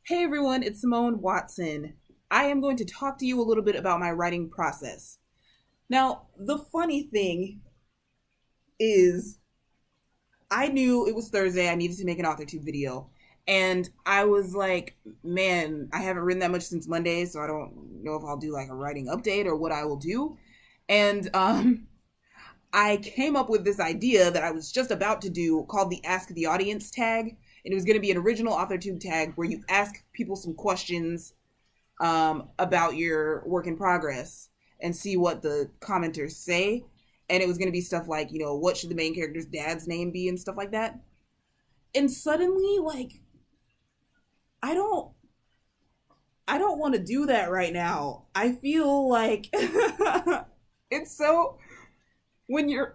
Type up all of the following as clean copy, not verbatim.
Hey everyone, it's Simone Watson. I am going to talk to you a little bit about my writing process. Now, the funny thing is, I knew it was Thursday, I needed to make an AuthorTube video. And I was like, man, I haven't written that much since Monday, so I don't know if I'll do like a writing update or what I will do. And I came up with this idea that I was just about to do called the Ask the Audience tag. And it was going to be an original AuthorTube tag where you ask people some questions about your work in progress and see what the commenters say. And it was going to be stuff like, what should the main character's dad's name be and stuff like that. And suddenly, like, I don't, I don't want to do that right now. I feel like it's so when you're,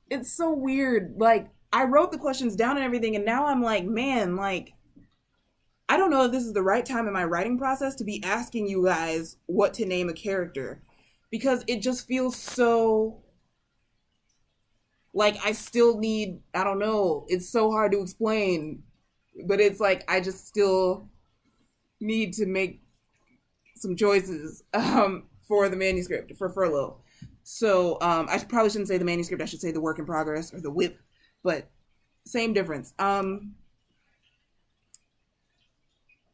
it's so weird. Like, I wrote the questions down and everything, and now I'm like, man, like, I don't know if this is the right time in my writing process to be asking you guys what to name a character because it just feels so like I still need, I don't know, it's so hard to explain, but it's like I just still need to make some choices for the manuscript for Furlough. So I probably shouldn't say the manuscript, I should say the work in progress or the whip, but same difference.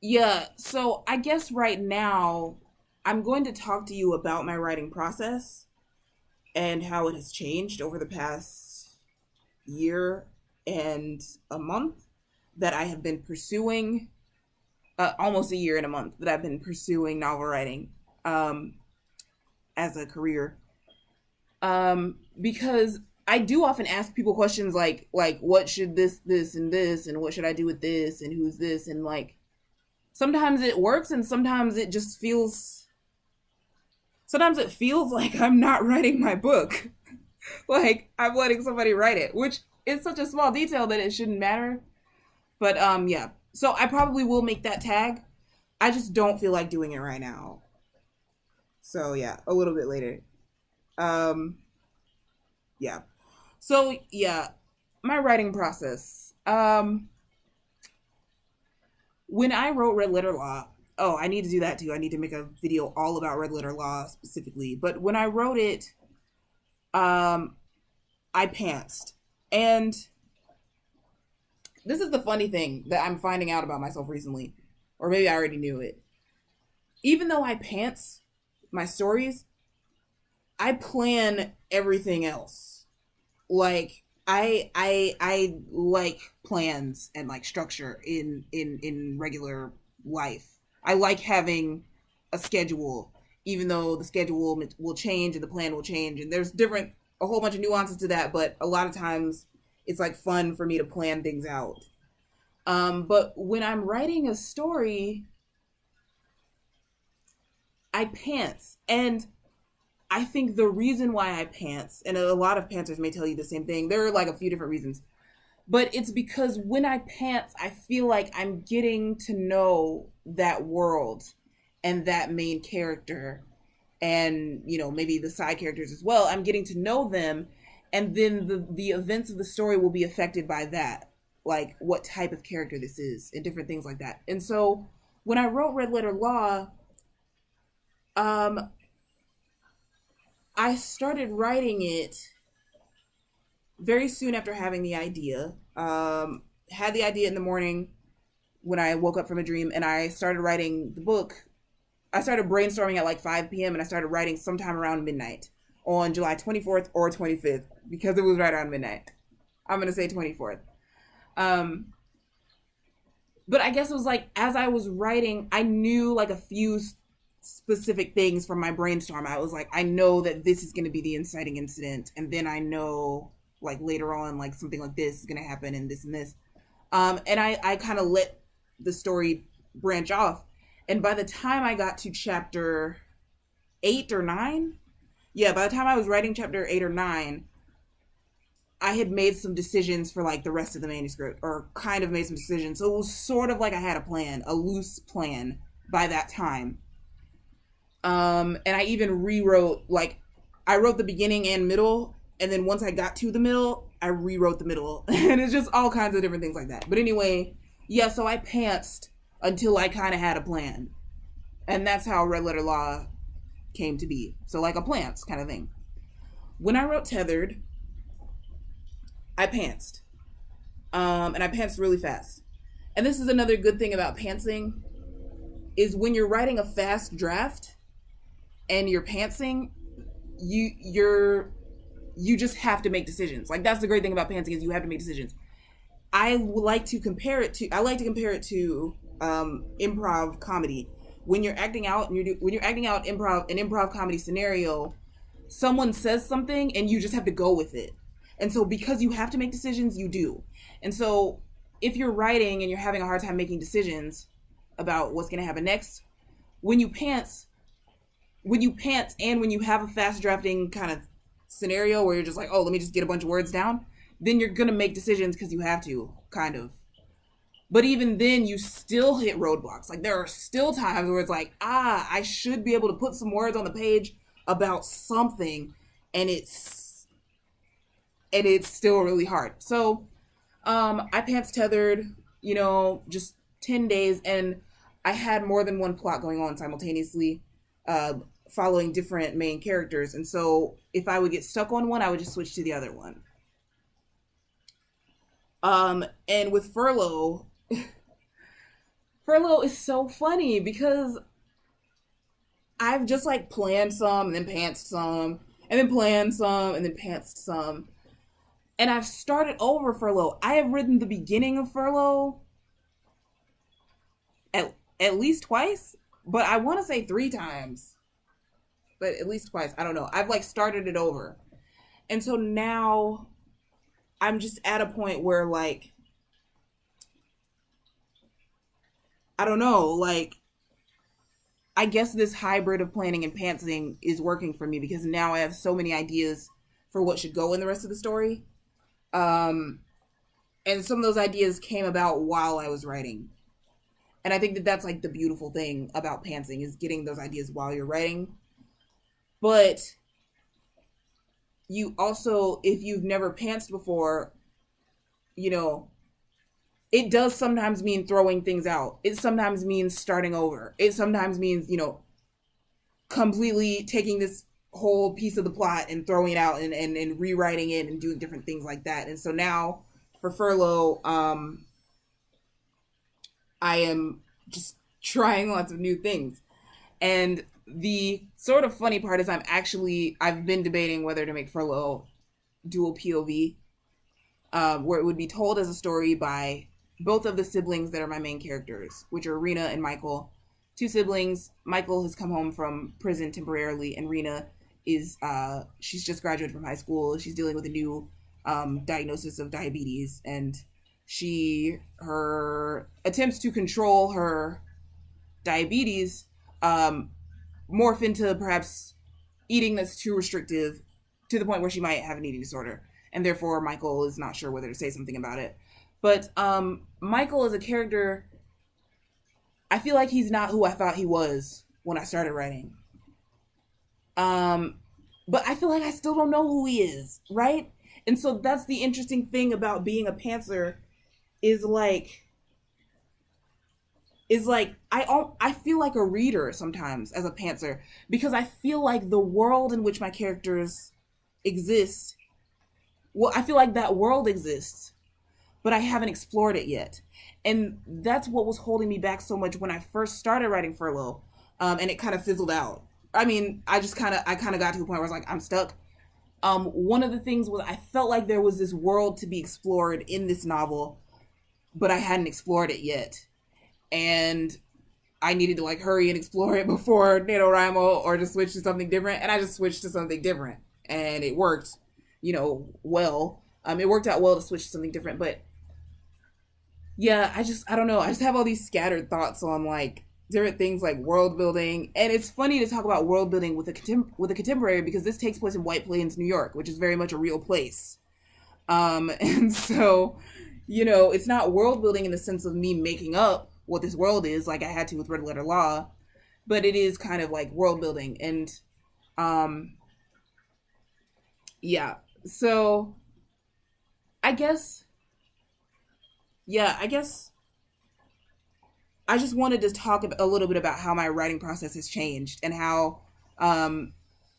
Yeah, so I guess right now I'm going to talk to you about my writing process and how it has changed over the past year and a month that I have been pursuing, almost a year and a month that I've been pursuing novel writing um, as a career. Because I do often ask people questions like what should this and this and what should I do with this and who's this and like sometimes it works and sometimes it feels like I'm not writing my book. Like I'm letting somebody write it, which is such a small detail that it shouldn't matter. But yeah. So I probably will make that tag. I just don't feel like doing it right now. So yeah, a little bit later. Um yeah. So yeah, my writing process. When I wrote Red Letter Law, oh, I need to do that too. I need to make a video all about Red Letter Law specifically. But when I wrote it, um, I pantsed. And this is the funny thing that I'm finding out about myself recently, or maybe I already knew it. Even though I pants my stories, I plan everything else. Like I like plans and like structure in regular life. I like having a schedule, even though the schedule will change and the plan will change, and there's different a whole bunch of nuances to that. But a lot of times, it's like fun for me to plan things out. But when I'm writing a story, I pants, and I think the reason why I pants, and a lot of pantsers may tell you the same thing. There are like a few different reasons, but it's because when I pants, I feel like I'm getting to know that world and that main character and maybe the side characters as well. I'm getting to know them, and then the events of the story will be affected by that, like what type of character this is and different things like that. And so when I wrote Red Letter Law, um I started writing it very soon after having the idea. Had the idea in the morning when I woke up from a dream, and I started writing the book. I started brainstorming at like 5 p.m. and I started writing sometime around midnight on July 24th or 25th because it was right around midnight. I'm going to say 24th. Um, but I guess it was like as I was writing, I knew like a few specific things from my brainstorm. I was like, I know that this is going to be the inciting incident, and then I know like later on, like something like this is going to happen, and this and this. And I kind of let the story branch off. And by the time I got to chapter 8 or 9, yeah, by the time I was writing chapter 8 or 9, I had made some decisions for like the rest of the manuscript, or kind of made some decisions. So it was sort of like I had a plan, a loose plan by that time. And I even rewrote, like, I wrote the beginning and middle, and then once I got to the middle, I rewrote the middle. And it's just all kinds of different things like that. But anyway, yeah, so I pantsed until I kind of had a plan. And that's how Red Letter Law came to be. So, like a plants kind of thing. When I wrote Tethered, I pantsed. And I pantsed really fast. And this is another good thing about pantsing is when you're writing a fast draft and you're pantsing, you just have to make decisions. Like that's the great thing about pantsing is you have to make decisions. I like to compare it to improv comedy. When you're acting out and when you're acting out an improv comedy scenario, someone says something and you just have to go with it. And so because you have to make decisions, you do. And so if you're writing and you're having a hard time making decisions about what's going to happen next, when you pants and when you have a fast drafting kind of scenario where you're just like, oh, let me just get a bunch of words down, then you're going to make decisions because you have to, kind of. But even then, you still hit roadblocks. Like, there are still times where it's like, I should be able to put some words on the page about something, and it's still really hard. So, I pants tethered, just 10 days, and I had more than one plot going on simultaneously, following different main characters. And so, if I would get stuck on one, I would just switch to the other one. And with Furlough, Furlough is so funny because I've just like planned some and then pantsed some and then planned some and then pantsed some. And I've started over Furlough. I have written the beginning of Furlough at least twice, but I want to say 3 times. But at least twice. I don't know. I've like started it over. And so now I'm just at a point where like I don't know, like I guess this hybrid of planning and pantsing is working for me because now I have so many ideas for what should go in the rest of the story. And some of those ideas came about while I was writing. And I think that that's like the beautiful thing about pantsing is getting those ideas while you're writing. But you also, if you've never pantsed before, it does sometimes mean throwing things out. It sometimes means starting over. It sometimes means, completely taking this whole piece of the plot and throwing it out and rewriting it and doing different things like that. And so now for Furlough, I am just trying lots of new things. And the sort of funny part is I've been debating whether to make Furlough dual POV, where it would be told as a story by both of the siblings that are my main characters, which are Rena and Michael. 2 siblings. Michael has come home from prison temporarily, and Rena is, she's just graduated from high school. She's dealing with a new diagnosis of diabetes, and her attempts to control her diabetes morph into perhaps eating that's too restrictive to the point where she might have an eating disorder. And therefore, Michael is not sure whether to say something about it. But Michael is a character, I feel like he's not who I thought he was when I started writing. But I feel like I still don't know who he is, right? And so that's the interesting thing about being a pantser is like I feel like a reader sometimes as a pantser because I feel like the world in which my characters exist, well, I feel like that world exists, but I haven't explored it yet. And that's what was holding me back so much when I first started writing Furlough, and it kind of fizzled out. I mean, I kind of got to a point where I was like, I'm stuck. One of the things was I felt like there was this world to be explored in this novel, but I hadn't explored it yet. And I needed to like hurry and explore it before NaNoWriMo or just switch to something different. And I just switched to something different. And it worked, well. It worked out well to switch to something different. But yeah, I don't know. I just have all these scattered thoughts on like different things like world building. And it's funny to talk about world building with a contemporary because this takes place in White Plains, New York, which is very much a real place. And so, it's not world building in the sense of me making up what this world is like I had to with Red Letter Law, but it is kind of like world building. And yeah, so I guess I just wanted to talk a little bit about how my writing process has changed and how um,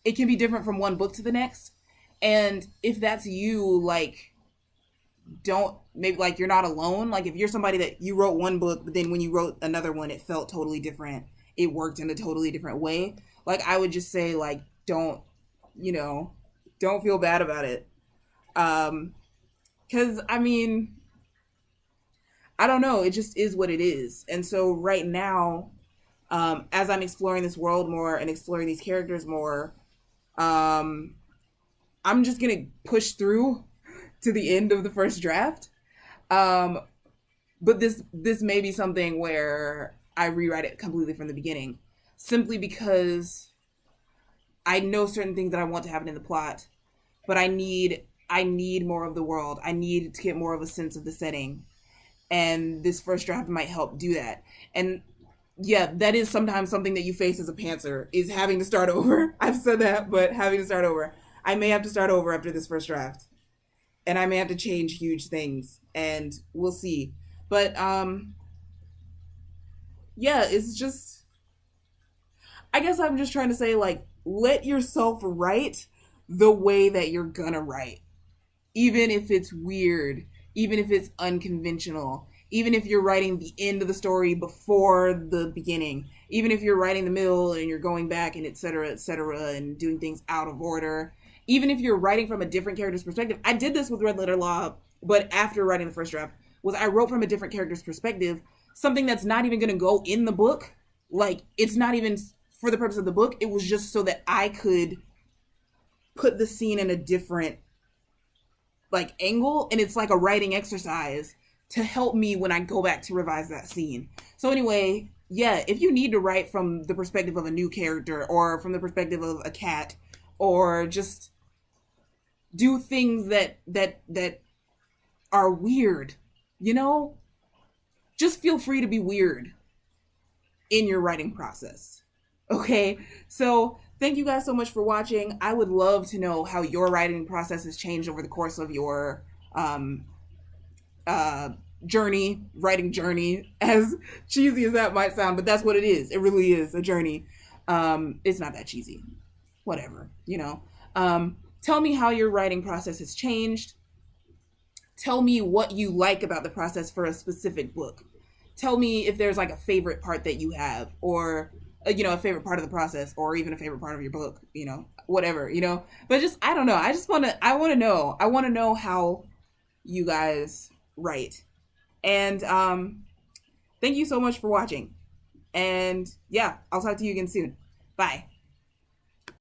it can be different from one book to the next. And if that's you, like, don't maybe like you're not alone. Like, if you're somebody that you wrote one book, but then when you wrote another one, it felt totally different. It worked in a totally different way. Like, I would just say, like, don't, you know, don't feel bad about it. Um, because I mean, I don't know. It just is what it is. And so right now, as I'm exploring this world more and exploring these characters more, um, I'm just gonna push through to the end of the first draft. Um, but this may be something where I rewrite it completely from the beginning, simply because I know certain things that I want to happen in the plot, but I need more of the world. I need to get more of a sense of the setting, and this first draft might help do that. And yeah, that is sometimes something that you face as a pantser is having to start over. I've said that, but having to start over. I may have to start over after this first draft, and I may have to change huge things, and we'll see. But yeah, it's just I guess I'm just trying to say, like, let yourself write the way that you're gonna write, even if it's weird, even if it's unconventional, even if you're writing the end of the story before the beginning, even if you're writing the middle and you're going back and et cetera, and doing things out of order, even if you're writing from a different character's perspective. I did this with Red Letter Law, but after writing the first draft, was I wrote from a different character's perspective, something that's not even going to go in the book. Like, it's not even for the purpose of the book. It was just so that I could put the scene in a different like angle, and it's like a writing exercise to help me when I go back to revise that scene. So anyway, yeah, if you need to write from the perspective of a new character or from the perspective of a cat, or just do things that are weird, you know, just feel free to be weird in your writing process. Okay? So, thank you guys so much for watching. I would love to know how your writing process has changed over the course of your um, uh, writing journey, as cheesy as that might sound, but that's what it is. It really is a journey. It's not that cheesy. Whatever, you know. Tell me how your writing process has changed. Tell me what you like about the process for a specific book. Tell me if there's like a favorite part that you have, or a favorite part of the process, or even a favorite part of your book, whatever, but just, I don't know. I want to know how you guys write. And thank you so much for watching. And yeah, I'll talk to you again soon. Bye.